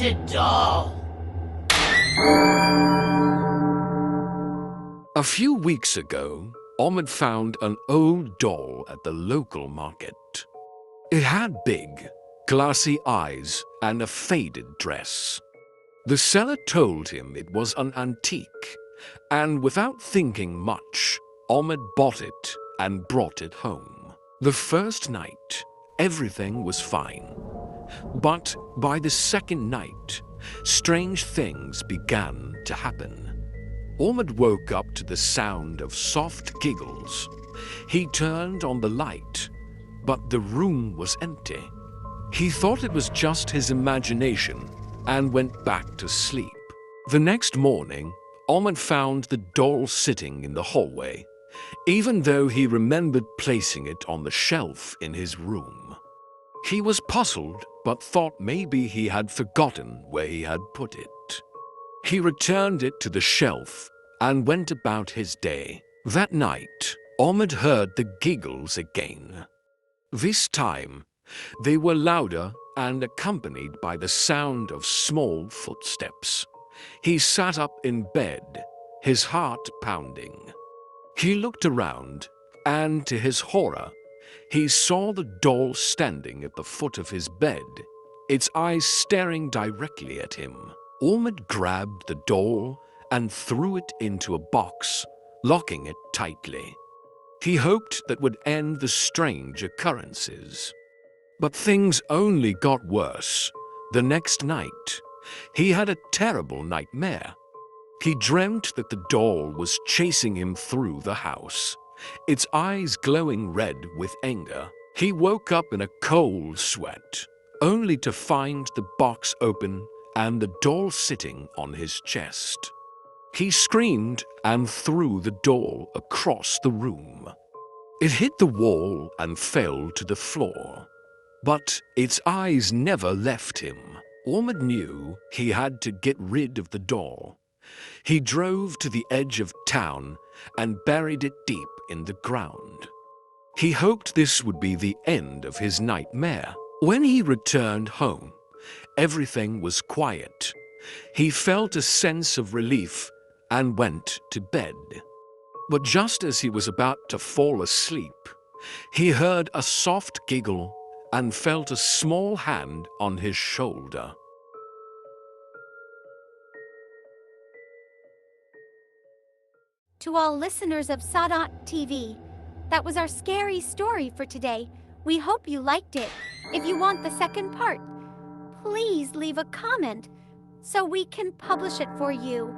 haunted doll. A few weeks ago, Ahmed found an old doll at the local market. It had big, glassy eyes and a faded dress. The seller told him it was an antique, and without thinking much, Ahmed bought it and brought it home. The first night, everything was fine. But by the second night, strange things began to happen. Ahmed woke up to the sound of soft giggles. He turned on the light, but the room was empty. He thought it was just his imagination and went back to sleep. The next morning, Ahmed found the doll sitting in the hallway, even though he remembered placing it on the shelf in his room. He was puzzled, but thought maybe he had forgotten where he had put it. He returned it to the shelf and went about his day. That night, Ahmed heard the giggles again. This time, they were louder and accompanied by the sound of small footsteps. He sat up in bed, his heart pounding. He looked around, and to his horror, he saw the doll standing at the foot of his bed, its eyes staring directly at him. Ahmed grabbed the doll and threw it into a box, locking it tightly. He hoped that would end the strange occurrences. But things only got worse. The next night, he had a terrible nightmare. He dreamt that the doll was chasing him through the house, its eyes glowing red with anger. He woke up in a cold sweat, only to find the box open and the doll sitting on his chest. He screamed and threw the doll across the room. It hit the wall and fell to the floor. But its eyes never left him. Ahmed knew he had to get rid of the doll. He drove to the edge of town and buried it deep in the ground. He hoped this would be the end of his nightmare. When he returned home, everything was quiet. He felt a sense of relief and went to bed. But just as he was about to fall asleep, he heard a soft giggle and felt a small hand on his shoulder. To all listeners of Sadat TV, that was our scary story for today. We hope you liked it. If you want the second part, please leave a comment so we can publish it for you.